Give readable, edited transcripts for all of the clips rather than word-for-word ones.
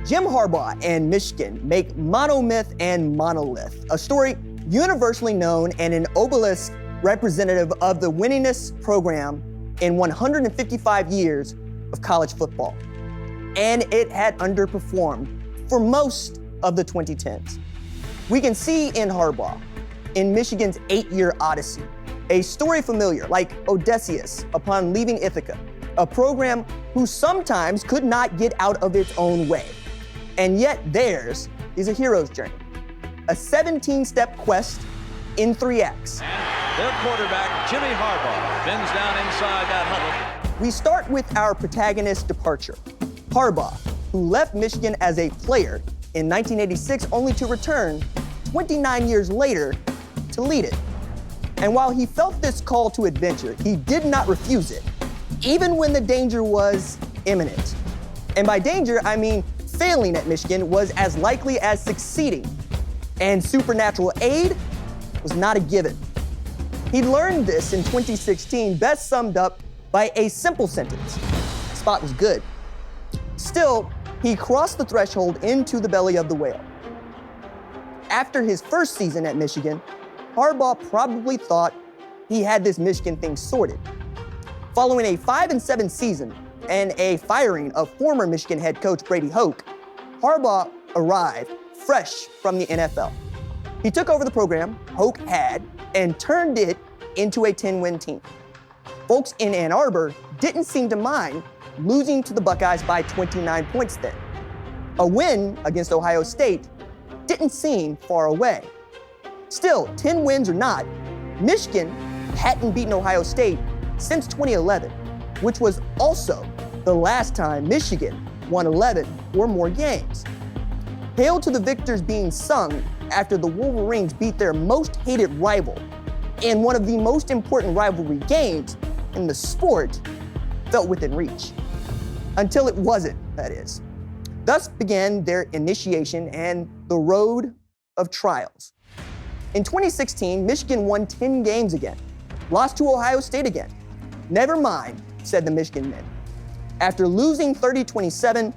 Jim Harbaugh and Michigan make monomyth and monolith, a story universally known and an obelisk representative of the winningest program in 155 years of college football. And it had underperformed for most of the 2010s. We can see in Harbaugh, in Michigan's 8-year odyssey, a story familiar like Odysseus upon leaving Ithaca, a program who sometimes could not get out of its own way. And yet theirs is a hero's journey, a 17-step quest in 3 acts. And their quarterback, Jimmy Harbaugh, bends down inside that huddle. We start with our protagonist's departure, Harbaugh, who left Michigan as a player in 1986 only to return 29 years later to lead it. And while he felt this call to adventure, he did not refuse it, even when the danger was imminent. And by danger, I mean failing at Michigan was as likely as succeeding. And supernatural aid was not a given. He learned this in 2016, best summed up by a simple sentence: the spot was good. Still, he crossed the threshold into the belly of the whale. After his first season at Michigan, Harbaugh probably thought he had this Michigan thing sorted. Following a 5-7 season and a firing of former Michigan head coach Brady Hoke, Harbaugh arrived fresh from the NFL. He took over the program Hoke had and turned it into a 10-win team. Folks in Ann Arbor didn't seem to mind losing to the Buckeyes by 29 points then. A win against Ohio State didn't seem far away. Still, 10 wins or not, Michigan hadn't beaten Ohio State since 2011, which was also the last time Michigan won 11 or more games. Hail to the victors being sung after the Wolverines beat their most hated rival in one of the most important rivalry games in the sport felt within reach. Until it wasn't, that is. Thus began their initiation and the road of trials. In 2016, Michigan won 10 games again, lost to Ohio State again. Never mind, said the Michigan men. After losing 30-27,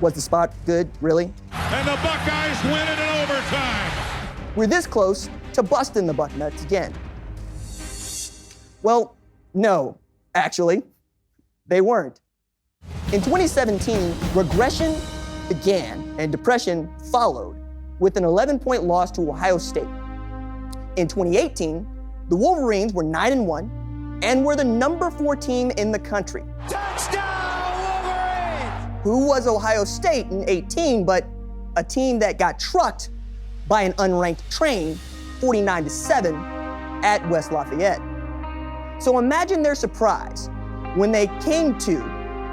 was the spot good, really? And the Buckeyes win it in overtime. We're this close to busting the Bucknuts again. Well, no, actually, they weren't. In 2017, regression began and depression followed with an 11-point loss to Ohio State. In 2018, the Wolverines were 9-1 and were the number 4 team in the country. Touchdown, Wolverines! Who was Ohio State in 18, but a team that got trucked by an unranked train 49-7 at West Lafayette. So imagine their surprise when they came to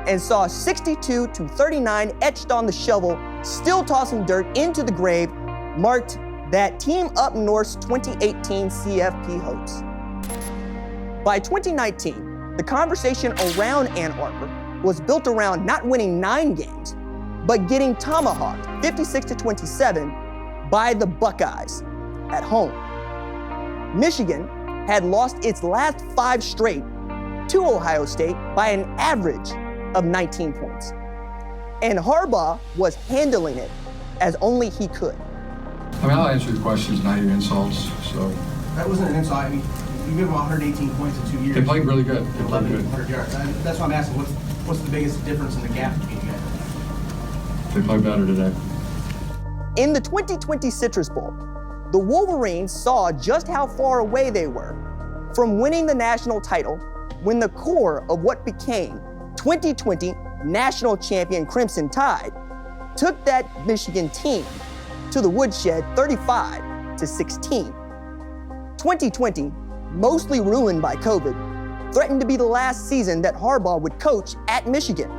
and saw 62-39 etched on the shovel, still tossing dirt into the grave, marked that Team Up North's 2018 CFP hopes. By 2019, the conversation around Ann Arbor was built around not winning 9 games, but getting tomahawked 56-27 by the Buckeyes at home. Michigan had lost its last 5 straight to Ohio State by an average of 19 points. And Harbaugh was handling it as only he could. I mean, I'll answer your questions, not your insults, so. That wasn't an insult. I mean, you give them 118 points in 2 years. They played really good. They played 1,100 yards. That's why I'm asking, what's the biggest difference in the gap between you guys? They played better today. In the 2020 Citrus Bowl, the Wolverines saw just how far away they were from winning the national title when the core of what became 2020 national champion Crimson Tide took that Michigan team to the woodshed 35-16. 2020, mostly ruined by COVID, threatened to be the last season that Harbaugh would coach at Michigan.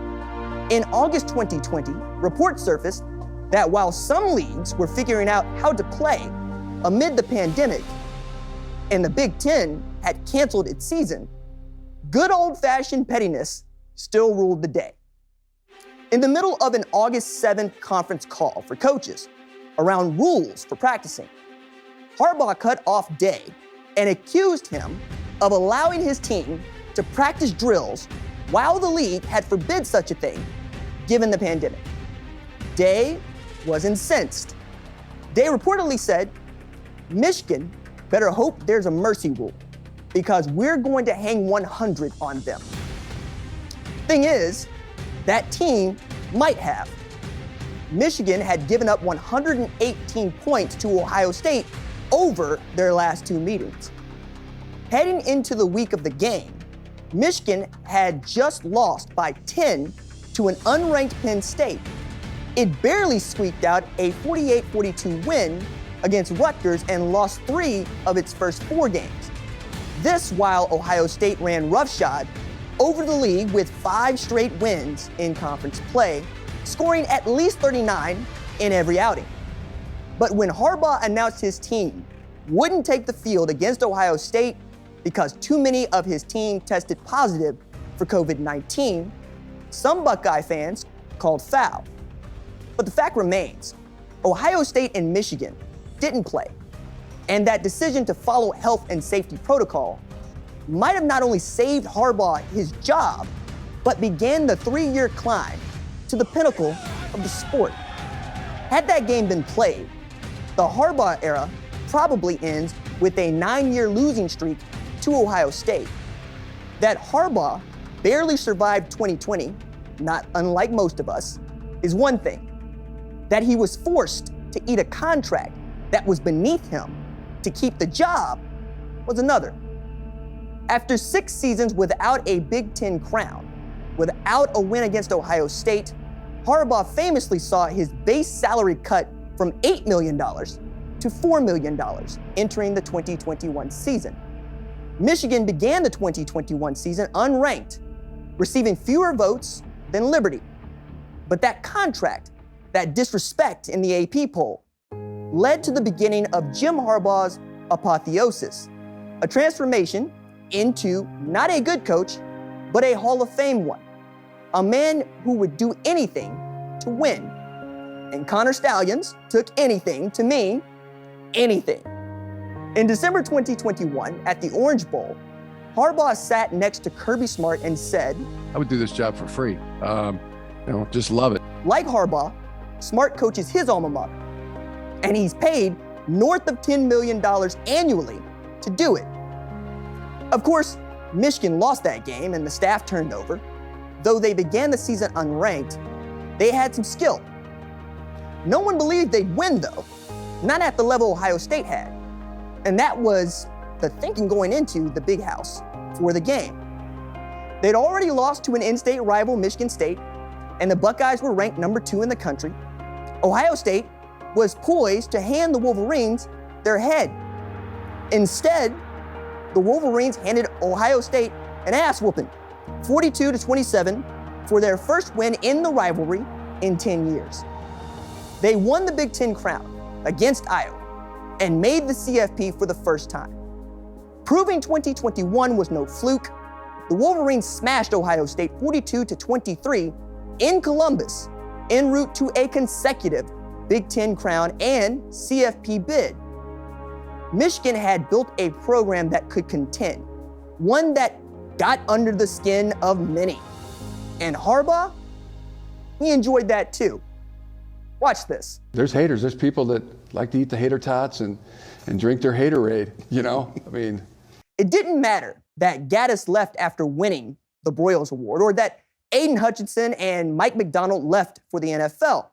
In August 2020, reports surfaced that while some leagues were figuring out how to play amid the pandemic and the Big Ten had canceled its season, good old-fashioned pettiness still ruled the day. In the middle of an August 7th conference call for coaches around rules for practicing, Harbaugh cut off Day and accused him of allowing his team to practice drills while the league had forbid such a thing, given the pandemic. Day was incensed. Day reportedly said, "Michigan better hope there's a mercy rule because we're going to hang 100 on them." Thing is, that team might have. Michigan had given up 118 points to Ohio State over their last two meetings. Heading into the week of the game, Michigan had just lost by 10 to an unranked Penn State. It barely squeaked out a 48-42 win against Rutgers and lost 3 of its first 4 games. This while Ohio State ran roughshod over the league with 5 straight wins in conference play, scoring at least 39 in every outing. But when Harbaugh announced his team wouldn't take the field against Ohio State because too many of his team tested positive for COVID-19, some Buckeye fans called foul. But the fact remains, Ohio State and Michigan didn't play, and that decision to follow health and safety protocol might have not only saved Harbaugh his job, but began the 3-year climb to the pinnacle of the sport. Had that game been played, the Harbaugh era probably ends with a 9-year losing streak to Ohio State. That Harbaugh barely survived 2020, not unlike most of us, is one thing. That he was forced to eat a contract that was beneath him to keep the job was another. After 6 seasons without a Big Ten crown, without a win against Ohio State, Harbaugh famously saw his base salary cut from $8 million to $4 million entering the 2021 season. Michigan began the 2021 season unranked, receiving fewer votes than Liberty. But that contract, that disrespect in the AP poll, led to the beginning of Jim Harbaugh's apotheosis, a transformation into not a good coach, but a Hall of Fame one, a man who would do anything to win. And Connor Stallions took anything to mean anything. In December 2021, at the Orange Bowl, Harbaugh sat next to Kirby Smart and said, "I would do this job for free. Just love it." Like Harbaugh, Smart coaches his alma mater, and he's paid north of $10 million annually to do it. Of course, Michigan lost that game and the staff turned over. Though they began the season unranked, they had some skill. No one believed they'd win, though, not at the level Ohio State had. And that was the thinking going into the Big House for the game. They'd already lost to an in-state rival, Michigan State, and the Buckeyes were ranked number 2 in the country. Ohio State was poised to hand the Wolverines their head. Instead, the Wolverines handed Ohio State an ass-whooping, 42-27, for their first win in the rivalry in 10 years. They won the Big Ten crown against Iowa and made the CFP for the first time. Proving 2021 was no fluke, the Wolverines smashed Ohio State 42-23 in Columbus, en route to a consecutive Big Ten crown and CFP bid. Michigan had built a program that could contend, one that got under the skin of many. And Harbaugh, he enjoyed that too. Watch this. There's haters. There's people that like to eat the hater tots and drink their haterade, It didn't matter that Gaddis left after winning the Broyles Award, or that Aiden Hutchinson and Mike McDonald left for the NFL.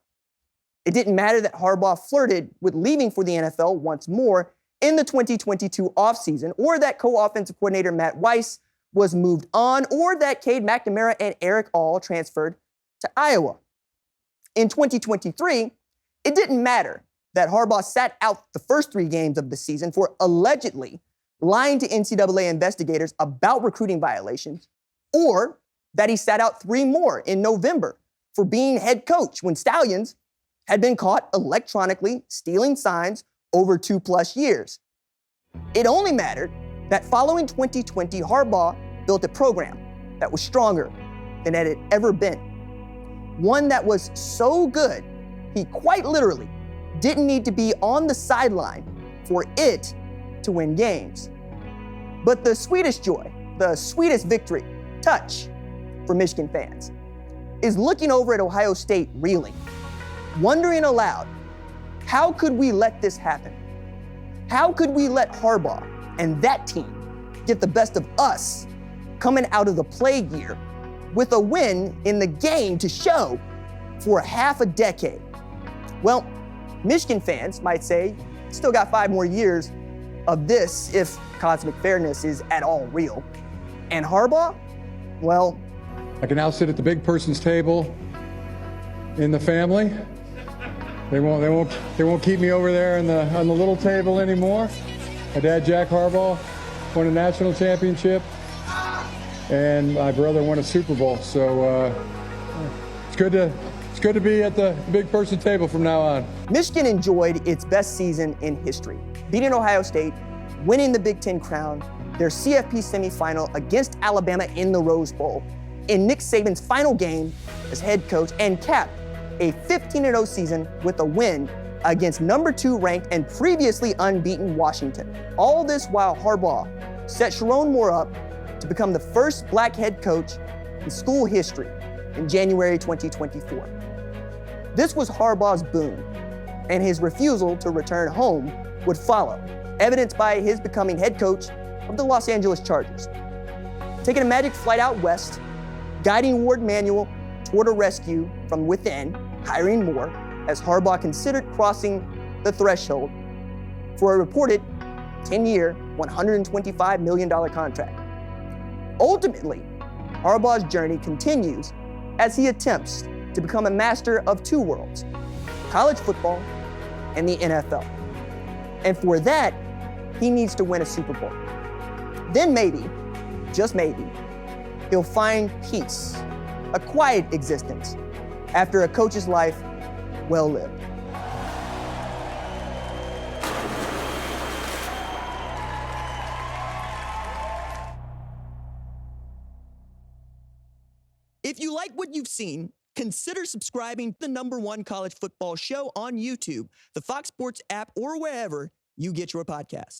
It didn't matter that Harbaugh flirted with leaving for the NFL once more in the 2022 offseason, or that co-offensive coordinator Matt Weiss was moved on, or that Cade McNamara and Eric All transferred to Iowa. In 2023, it didn't matter that Harbaugh sat out the first 3 games of the season for allegedly lying to NCAA investigators about recruiting violations, or that he sat out 3 more in November for being head coach when Stallions had been caught electronically stealing signs over 2+ years. It only mattered that following 2020, Harbaugh built a program that was stronger than it had ever been. One that was so good, he quite literally didn't need to be on the sideline for it to win games. But the sweetest joy, the sweetest victory, touch for Michigan fans, is looking over at Ohio State reeling, wondering aloud, how could we let this happen? How could we let Harbaugh and that team get the best of us coming out of the plague year with a win in the game to show for half a decade? Well, Michigan fans might say, still got 5 more years of this if cosmic fairness is at all real. And Harbaugh? Well, I can now sit at the big person's table in the family. They won't keep me over there on the little table anymore. My dad, Jack Harbaugh, won a national championship, and my brother won a Super Bowl. So it's good to be at the big person table from now on. Michigan enjoyed its best season in history, beating Ohio State, winning the Big Ten crown, their CFP semifinal against Alabama in the Rose Bowl, in Nick Saban's final game as head coach, and capped a 15-0 season with a win against number 2 ranked and previously unbeaten Washington. All this while Harbaugh set Sharon Moore up to become the first black head coach in school history in January 2024. This was Harbaugh's boon, and his refusal to return home would follow, evidenced by his becoming head coach of the Los Angeles Chargers. Taking a magic flight out west, guiding Ward Manuel toward a rescue from within, hiring Moore, as Harbaugh considered crossing the threshold for a reported 10-year, $125 million contract. Ultimately, Harbaugh's journey continues as he attempts to become a master of 2 worlds, college football and the NFL. And for that, he needs to win a Super Bowl. Then maybe, just maybe, he'll find peace, a quiet existence, after a coach's life well lived. If you like what you've seen, consider subscribing to the #1 college football show on YouTube, the Fox Sports app, or wherever you get your podcast.